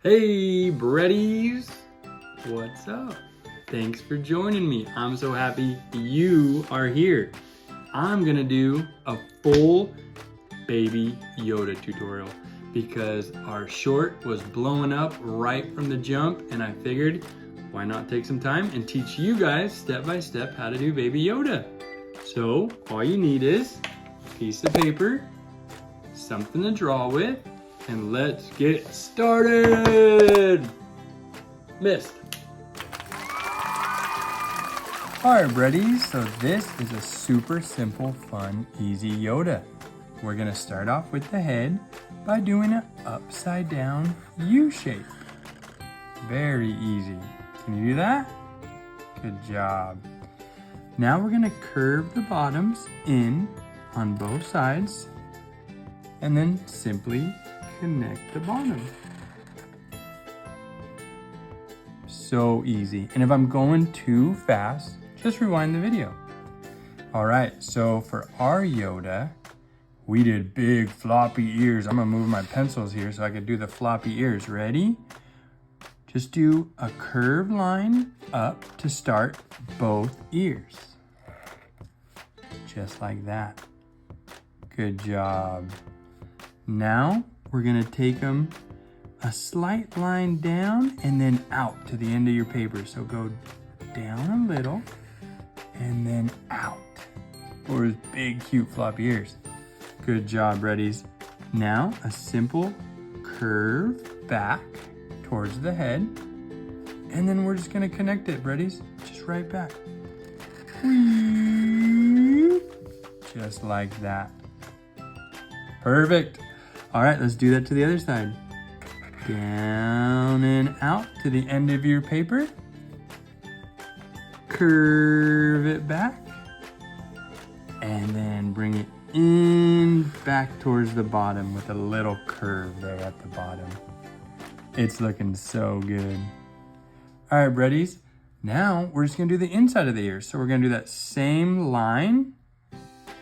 Hey, Breadies! What's up? Thanks for joining me. I'm so happy you are here. I'm gonna do a full Baby Yoda tutorial because our short was blowing up right from the jump, and I figured why not take some time and teach you guys step by step how to do Baby Yoda. So all you need is a piece of paper, something to draw with, and let's get started. Missed. Alright, Breadies, so this is a super simple, fun, easy Yoda. We're gonna start off with the head by doing an upside down U shape. Very easy. Can you do that? Good job. Now we're gonna curve the bottoms in on both sides and then simply connect the bottom. So easy. And if I'm going too fast, just rewind the video. All right, so for our Yoda, we did big floppy ears. I'm gonna move my pencils here so I can do the floppy ears. Ready? Just do a curved line up to start both ears. Just like that. Good job. Now we're gonna take them a slight line down and then out to the end of your paper. So go down a little and then out for his big, cute floppy ears. Good job, Breadies. Now a simple curve back towards the head, and then we're just gonna connect it, Breadies, just right back. Just like that. Perfect. All right, let's do that to the other side. Down and out to the end of your paper. Curve it back. And then bring it in back towards the bottom with a little curve there at the bottom. It's looking so good. All right, Breadies. Now we're just gonna do the inside of the ear. So we're gonna do that same line,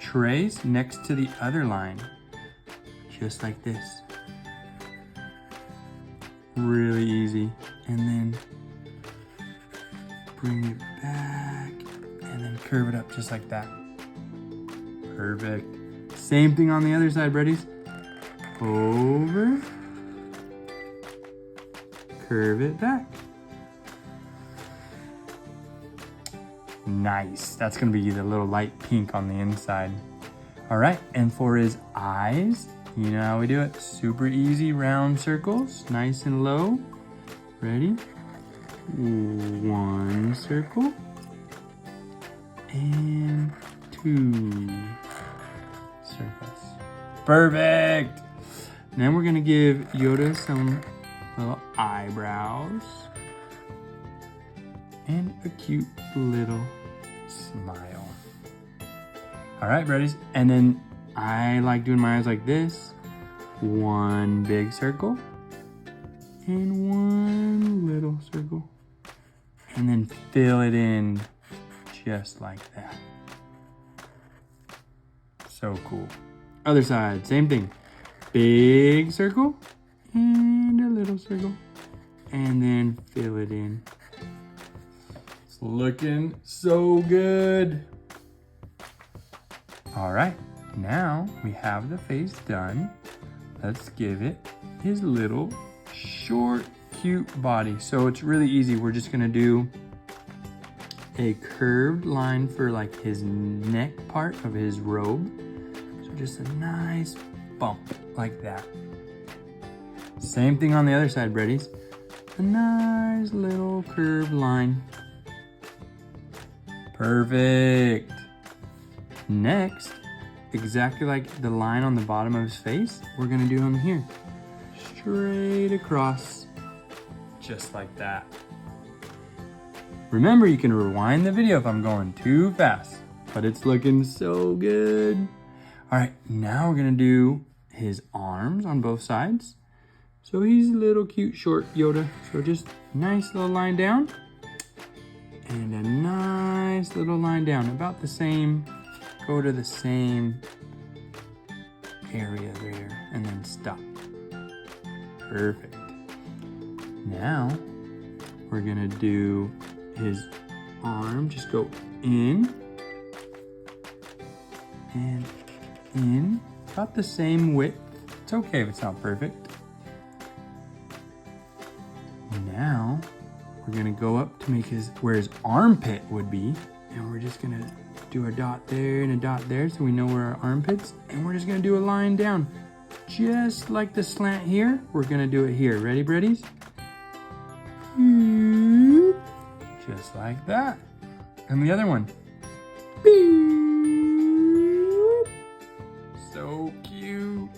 trace next to the other line. Just like this. Really easy. And then bring it back and then curve it up just like that. Perfect. Same thing on the other side, Breadies. Over. Curve it back. Nice. That's gonna be the little light pink on the inside. All right, and for his eyes, you know how we do it. Super easy, round circles, nice and low. Ready? One circle. And two circles. Perfect! Then we're gonna give Yoda some little eyebrows. And a cute little smile. All right, Breadies. And then I like doing my eyes like this. One big circle and one little circle. And then fill it in just like that. So cool. Other side, same thing. Big circle and a little circle. And then fill it in. It's looking so good. All right. Now we have the face done. Let's give it his little short, cute body. So it's really easy. We're just gonna do a curved line for like his neck part of his robe. So just a nice bump like that. Same thing on the other side, Breadies. A nice little curved line. Perfect. Next, exactly like the line on the bottom of his face, we're gonna do him here. Straight across, just like that. Remember, you can rewind the video if I'm going too fast, but it's looking so good. All right, now we're gonna do his arms on both sides. So he's a little cute short Yoda. So just nice little line down and a nice little line down, about the same. Go to the same area there and then stop. Perfect. Now we're gonna do his arm. Just go in and in, about the same width. It's okay if it's not perfect. Now we're gonna go up to make where his armpit would be, and we're just gonna do a dot there and a dot there so we know where our armpits, and we're just gonna do a line down. Just like the slant here, we're gonna do it here. Ready, Breddies? Just like that. And the other one. So cute.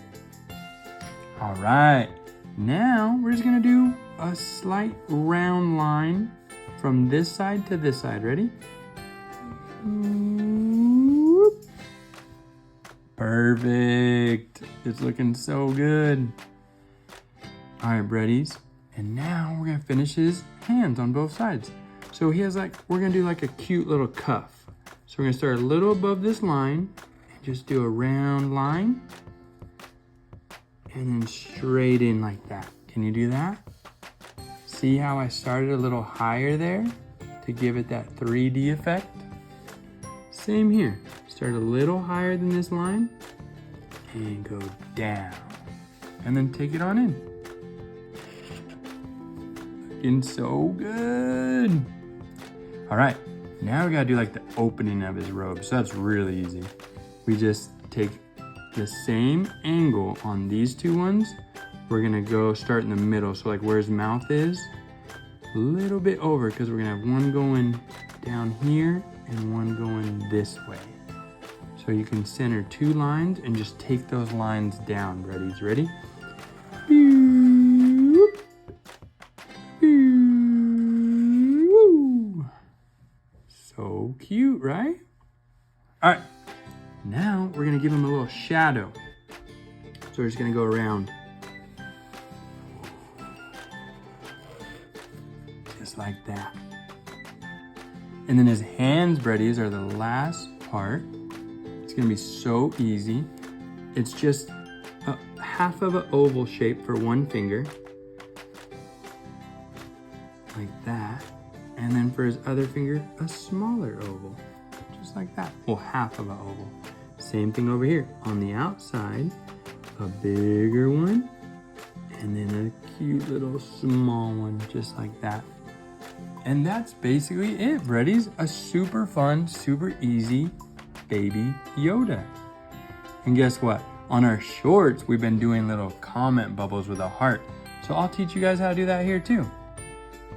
All right, now we're just gonna do a slight round line from this side to this side. Ready? Perfect. It's looking so good. All right, Breddies. And now we're gonna finish his hands on both sides. So he has we're gonna do like a cute little cuff. So we're gonna start a little above this line and just do a round line and then straight in like that. Can you do that? See how I started a little higher there to give it that 3D effect? Same here. Start a little higher than this line and go down. And then take it on in. Looking so good. All right, now we gotta do like the opening of his robe. So that's really easy. We just take the same angle on these two ones. We're gonna go start in the middle. So like where his mouth is, a little bit over, because we're gonna have one going down here and one going this way. So you can center two lines and just take those lines down. Breddies, ready? So cute, right? All right, now we're gonna give him a little shadow. So we're just gonna go around. Just like that. And then his hands, Breddies, are the last part. It's gonna be so easy. It's just a half of an oval shape for one finger. Like that. And then for his other finger, a smaller oval. Just like that. Well, half of an oval. Same thing over here. On the outside, a bigger one. And then a cute little small one, just like that. And that's basically it, Breddies. A super fun, super easy baby Yoda. And guess what? On our shorts, we've been doing little comment bubbles with a heart. So I'll teach you guys how to do that here too.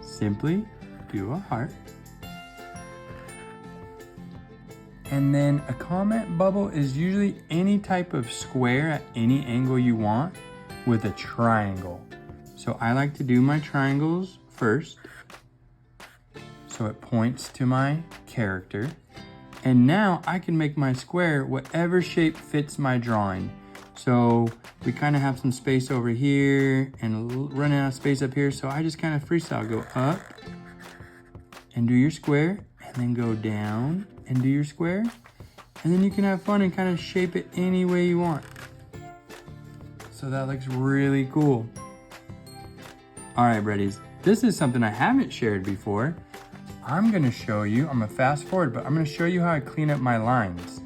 Simply do a heart. And then a comment bubble is usually any type of square at any angle you want with a triangle. So I like to do my triangles first. So it points to my character. And now I can make my square whatever shape fits my drawing. So we kind of have some space over here and running out of space up here. So I just kind of freestyle, go up and do your square, and then go down and do your square. And then you can have fun and kind of shape it any way you want. So that looks really cool. All right, Breddies, this is something I haven't shared before. I'm gonna show you, I'm gonna fast forward, but I'm gonna show you how I clean up my lines.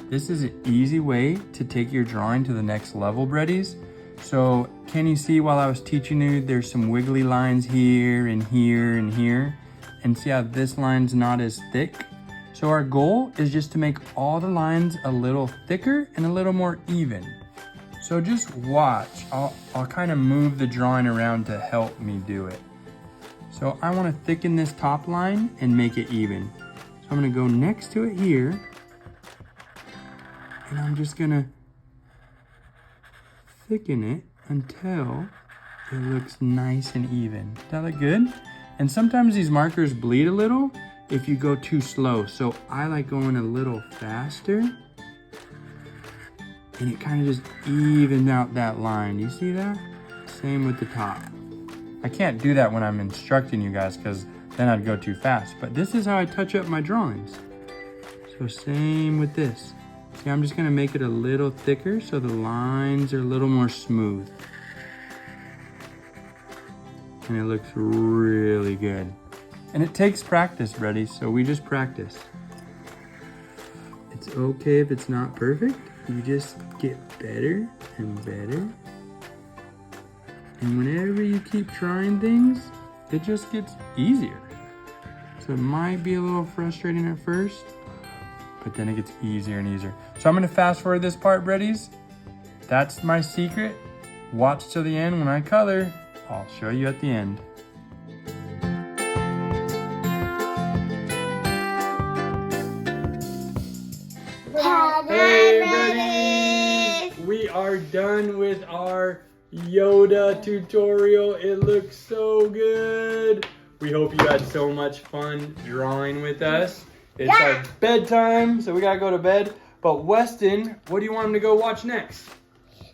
This is an easy way to take your drawing to the next level, Breddies. So can you see while I was teaching you, there's some wiggly lines here and here and here? And see how this line's not as thick? So our goal is just to make all the lines a little thicker and a little more even. So just watch, I'll kind of move the drawing around to help me do it. So I want to thicken this top line and make it even. So I'm going to go next to it here. And I'm just going to thicken it until it looks nice and even. Does that look good? And sometimes these markers bleed a little if you go too slow. So I like going a little faster. And it kind of just evens out that line. You see that? Same with the top. I can't do that when I'm instructing you guys because then I'd go too fast. But this is how I touch up my drawings. So same with this. See, I'm just gonna make it a little thicker so the lines are a little more smooth. and it looks really good. And it takes practice, Brady, so we just practice. It's okay if it's not perfect. You just get better and better. And whenever you keep trying things, it just gets easier. So it might be a little frustrating at first, but then it gets easier and easier. So I'm gonna fast forward this part, Breddies. That's my secret. Watch till the end. When I color, I'll show you at the end. Hey, Breddies! We are done with our Yoda tutorial. It looks so good. We hope you had so much fun drawing with us. It's our bedtime, so we gotta go to bed. But Weston, what do you want him to go watch next?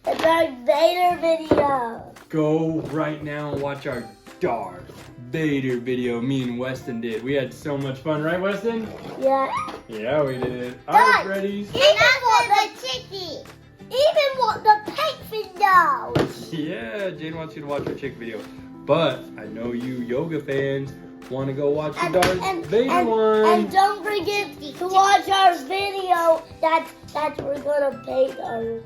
The Darth Vader video. Go right now and watch our Darth Vader video me and Weston did. We had so much fun, right, Weston? Yeah. Yeah, we did. All right, Breddies. Even want the chicky. Even want the pink videos. Yeah, Jane wants you to watch her chick video. But I know you yoga fans want to go watch the Darth Vader one. And don't forget to watch our video that we're gonna paint our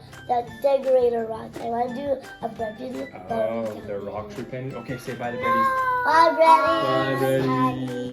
decorate our rock. I want to do a breakfast. Oh, the rocks are painted. Okay, say bye to Breddies. Bye, Breddies. Bye, Breddies.